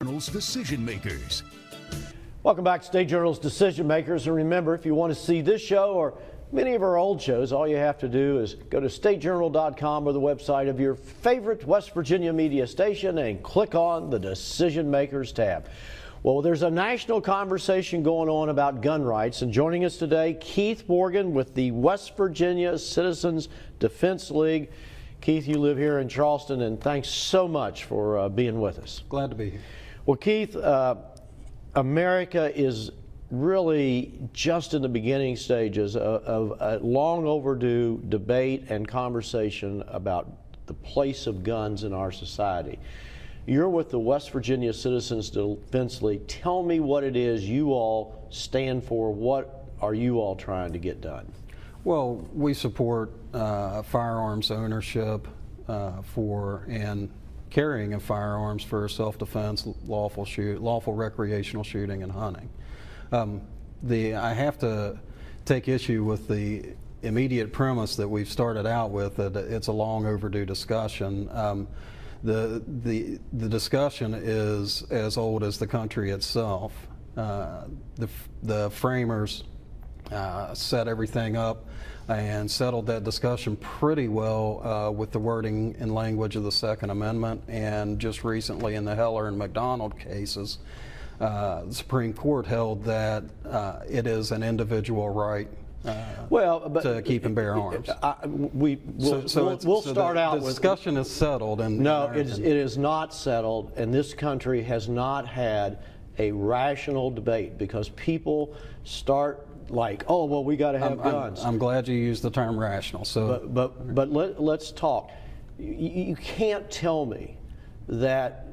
Journal's Decision Makers. Welcome back to State Journal's Decision Makers. And remember, if you want to see this show or many of our old shows, all you have to do is go to statejournal.com or the website of your favorite West Virginia media station and click on the Decision Makers tab. Well, there's a national conversation going on about gun rights, and joining us today, Keith Morgan with the West Virginia Citizens Defense League. Keith, you live here in Charleston, and thanks so much for being with us. Glad to be here. Well, Keith, America is really just in the beginning stages of a long overdue debate and conversation about the place of guns in our society. You're with the West Virginia Citizens Defense League. Tell me what it is you all stand for. What are you all trying to get done? Well, we support firearms ownership and carrying of firearms for self-defense, lawful recreational shooting, and hunting. I have to take issue with the immediate premise that we've started out with, that it's a long overdue discussion. The discussion is as old as the country itself. The framers set everything up and settled that discussion pretty well with the wording and language of the Second Amendment, and just recently in the Heller and McDonald cases, the Supreme Court held that it is an indivial right to keep and bear arms. We'll start out with... The discussion is settled. No, it is not settled, and this country has not had a rational debate, because people start like, oh, well, we got to have guns. I'm glad you used the term rational. So, but let's talk. You can't tell me that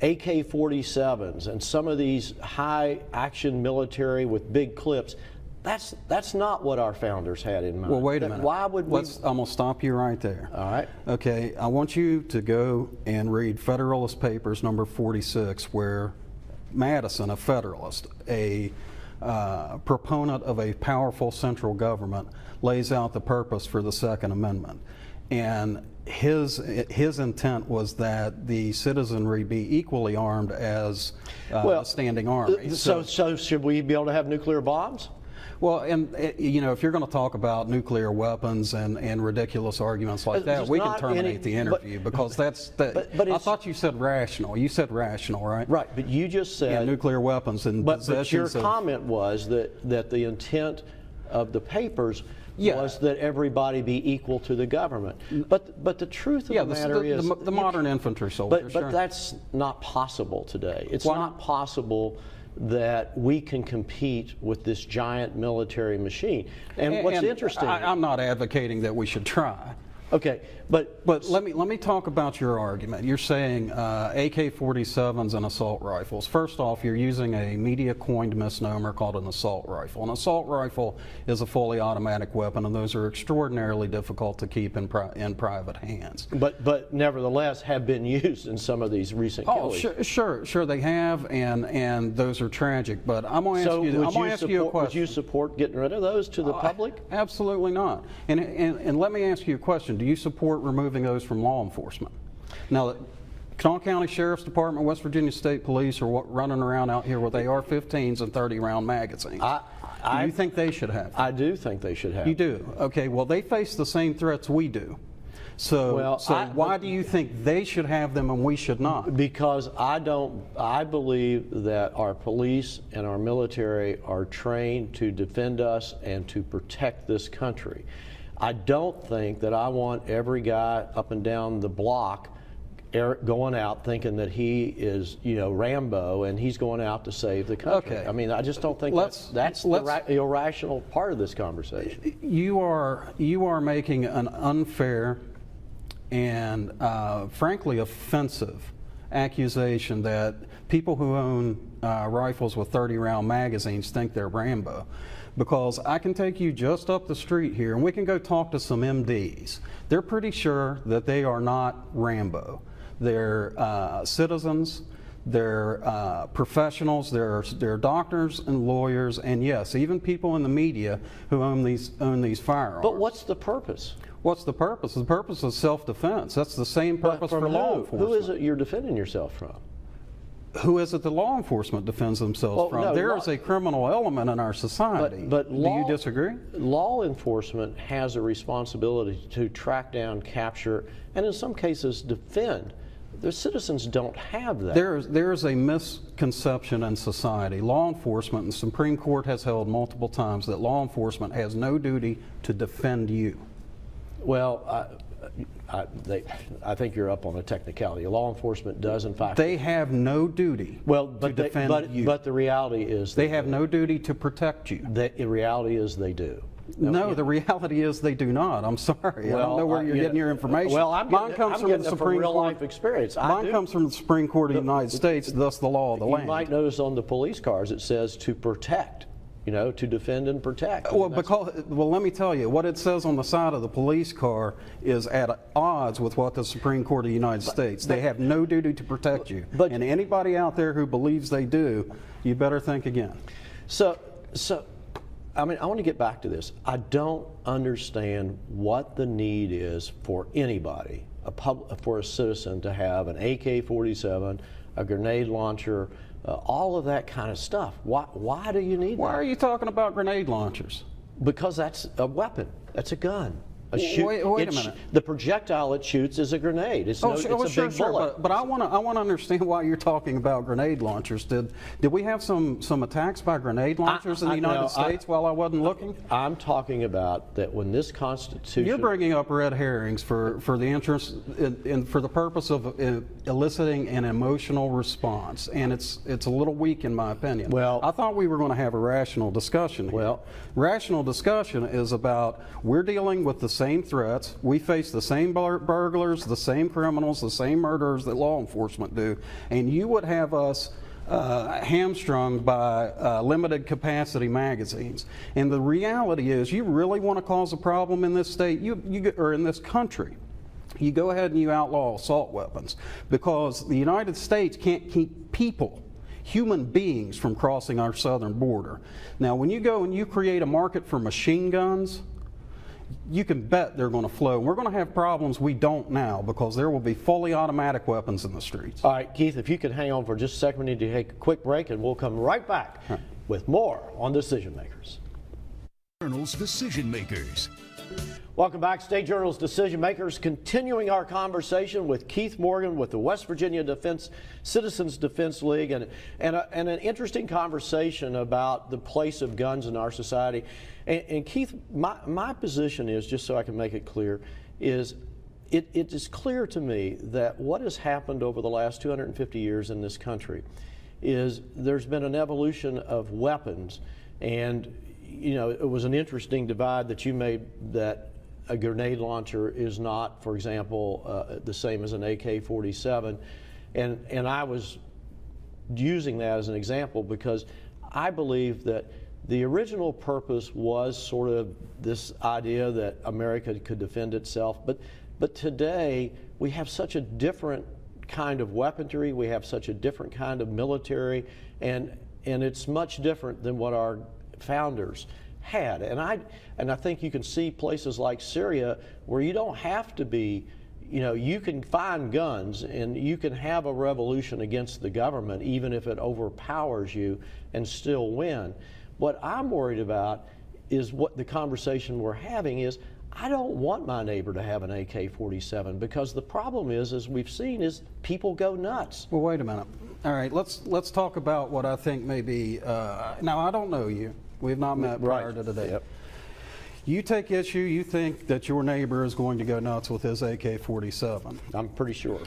AK-47s and some of these high action military with big clips, that's not what our founders had in mind. Well, wait a minute. Why would we? I'm going to stop you right there. All right. Okay, I want you to go and read Federalist Papers number 46, where Madison, a Federalist, a proponent of a powerful central government, lays out the purpose for the Second Amendment. And his intent was that the citizenry be equally armed as a standing army. So should we be able to have nuclear bombs? Well, and you know, if you're going to talk about nuclear weapons and ridiculous arguments like that, we can terminate the interview, because that's I thought you said rational. You said rational, right? Right, but you just said nuclear weapons and but your comment was that the intent of the papers was that everybody be equal to the government. But the truth of the matter is the modern infantry soldier. But that's not possible today. It's not possible that we can compete with this giant military machine. And what's interesting, I'm not advocating that we should try. Okay, but let me talk about your argument. You're saying AK-47s and assault rifles. First off, you're using a media-coined misnomer called an assault rifle. An assault rifle is a fully automatic weapon, and those are extraordinarily difficult to keep in private hands. But nevertheless have been used in some of these recent killings. Oh, sure they have, and those are tragic. But I'm going to ask you a question. Would you support getting rid of those to the public? Absolutely not. And let me ask you a question. Do you support removing those from law enforcement? Now, the Kanawha County Sheriff's Department, West Virginia State Police are running around out here with AR-15s and 30-round magazines. Do you think they should have them? I do think they should have them. You do? Okay, well, they face the same threats we do. So why do you think they should have them and we should not? Because I believe that our police and our military are trained to defend us and to protect this country. I don't think that I want every guy up and down the block going out thinking that he is, Rambo, and he's going out to save the country. Okay. I mean, I just don't think that's the irrational part of this conversation. You are making an unfair and frankly offensive accusation that people who own rifles with 30-round magazines think they're Rambo. Because I can take you just up the street here and we can go talk to some MDs. They're pretty sure that they are not Rambo. They're citizens, they're professionals, they're doctors and lawyers, and yes, even people in the media who own these firearms. But what's the purpose? What's the purpose? The purpose is self-defense. That's the same purpose for law enforcement. Who is it you're defending yourself from? Who is it that law enforcement defends themselves from? No, there is a criminal element in our society. But do you disagree? Law enforcement has a responsibility to track down, capture, and in some cases defend. The citizens don't have that. There is a misconception in society. Law enforcement, and the Supreme Court has held multiple times that law enforcement has no duty to defend you. Well, I think you're up on a technicality. Law enforcement does, in fact. They have no duty to defend you. But the reality is they have no duty to protect you. The reality is they do. No, the reality is they do not. I'm sorry. I don't know where you're getting your information. Well, Mine comes from the Supreme real Court. life experience. Mine comes from the Supreme Court of the United States, thus the law of the land. You might notice on the police cars it says to protect. To defend and protect. Well, let me tell you, what it says on the side of the police car is at odds with what the Supreme Court of the United States. They have no duty to protect you. And anybody out there who believes they do, you better think again. So I mean, I want to get back to this. I don't understand what the need is for anybody, for a citizen, to have an AK-47, a grenade launcher, all of that kind of stuff. Why do you need that? Why are you talking about grenade launchers? Because that's a weapon. That's a gun. Wait a minute. The projectile it shoots is a grenade. It's a big bullet. But I want to understand why you're talking about grenade launchers. Did we have some attacks by grenade launchers in the United States while I wasn't looking? I'm talking about that when this Constitution. You're bringing up red herrings for the interest and for the purpose of eliciting an emotional response, and it's a little weak in my opinion. Well, I thought we were going to have a rational discussion here. Well, rational discussion is about we're dealing with the same threats. We face the same burglars, the same criminals, the same murderers that law enforcement do, and you would have us hamstrung by limited capacity magazines. And the reality is, you really want to cause a problem in this state, or in this country, you go ahead and you outlaw assault weapons, because the United States can't keep people, human beings, from crossing our southern border. Now, when you go and you create a market for machine guns, you can bet they're going to flow. We're going to have problems we don't now, because there will be fully automatic weapons in the streets. All right, Keith, if you could hang on for just a second, we need to take a quick break, and we'll come right back with more on Decision Makers. Journal's Decision Makers. Welcome back, State Journal's Decision Makers, continuing our conversation with Keith Morgan with the West Virginia Citizens Defense League, and an interesting conversation about the place of guns in our society. And Keith, my position is, just so I can make it clear, is it is clear to me that what has happened over the last 250 years in this country is there's been an evolution of weapons, and it was an interesting divide that you made, that a grenade launcher is not, for example, the same as an AK-47, and I was using that as an example because I believe that the original purpose was sort of this idea that America could defend itself, but today we have such a different kind of weaponry, we have such a different kind of military, and it's much different than what our founders had. And I think you can see places like Syria where you don't have to be, you can find guns and you can have a revolution against the government even if it overpowers you and still win. What I'm worried about is what the conversation we're having is, I don't want my neighbor to have an AK-47, because the problem is, as we've seen, is people go nuts. Well, wait a minute. All right, let's talk about what I think may be, now I don't know you. We've not met prior to today. Yep. You take issue, you think that your neighbor is going to go nuts with his AK-47. I'm pretty sure.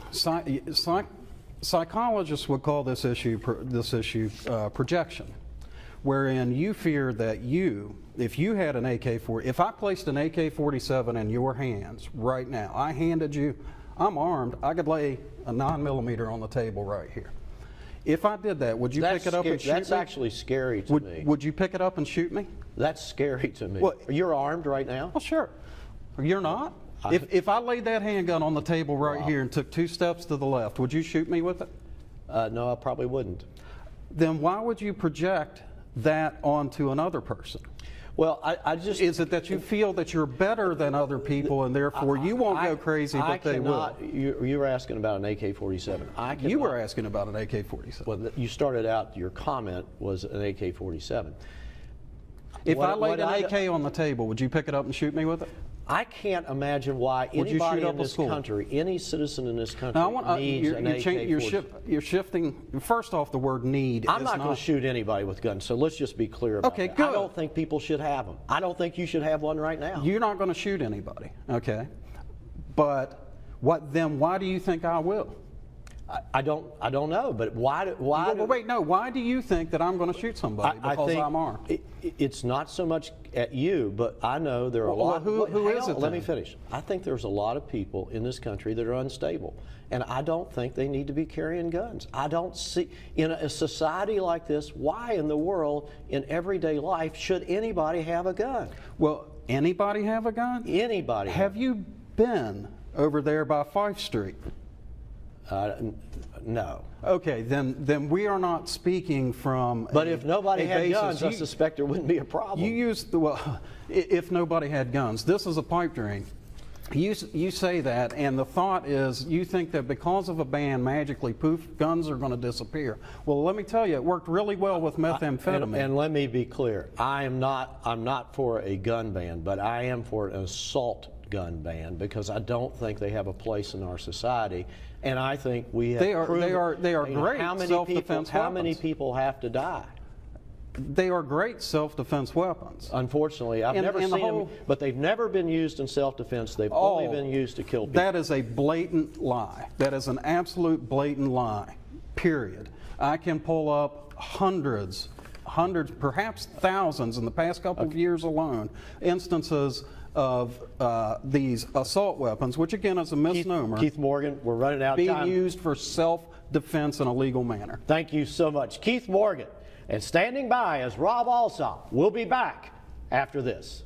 Psychologists would call this issue projection, wherein you fear that if you had an if I placed an AK-47 in your hands right now, I handed you, I'm armed, I could lay a 9mm on the table right here. If I did that, would you pick it up and shoot me? That's actually scary to me. Would you pick it up and shoot me? That's scary to me. Well, you're armed right now? Well, sure. You're not? If I laid that handgun on the table right here and took 2 steps to the left, would you shoot me with it? No, I probably wouldn't. Then why would you project that onto another person? Well, I just... Is it that you feel that you're better than other people and therefore you won't go crazy, but they will? You were asking about an AK-47. You were asking about an AK-47. Well, you started out, your comment was an AK-47. If I laid an AK on the table, would you pick it up and shoot me with it? I can't imagine why anybody in this country, any citizen in this country, needs an AK-47. You're shifting, first off, the word need. I'm not going to shoot anybody with guns, so let's just be clear about that. Good. I don't think people should have them. I don't think you should have one right now. You're not going to shoot anybody, okay? But why do you think I will? I don't know, but why? Wait, no. Why do you think that I'm going to shoot somebody because I'm armed? It's not so much at you, but I know there are a lot. Who is it? Let me finish. I think there's a lot of people in this country that are unstable, and I don't think they need to be carrying guns. I don't see in a society like this why in the world in everyday life should anybody have a gun? Well, anybody have a gun? Anybody. Have you been over there by Fife Street? No. Okay, then we are not speaking from. But if nobody had guns, I suspect there wouldn't be a problem. You used if nobody had guns, this is a pipe dream. You say that, and the thought is you think that because of a ban, magically, poof, guns are going to disappear. Well, let me tell you, it worked really well with methamphetamine. And let me be clear, I'm not for a gun ban, but I am for an assault gun ban because I don't think they have a place in our society. And I think we have proven, they are great self-defense weapons. How many people have to die? They are great self-defense weapons. Unfortunately, I've never seen them, but they've never been used in self-defense. They've only been used to kill people. That is a blatant lie. That is an absolute blatant lie, period. I can pull up hundreds, perhaps thousands in the past couple of years alone, instances of these assault weapons, which again is a misnomer. Keith Morgan, we're running out of time. Being used for self-defense in a legal manner. Thank you so much. Keith Morgan, and standing by is Rob Alsop. We'll be back after this.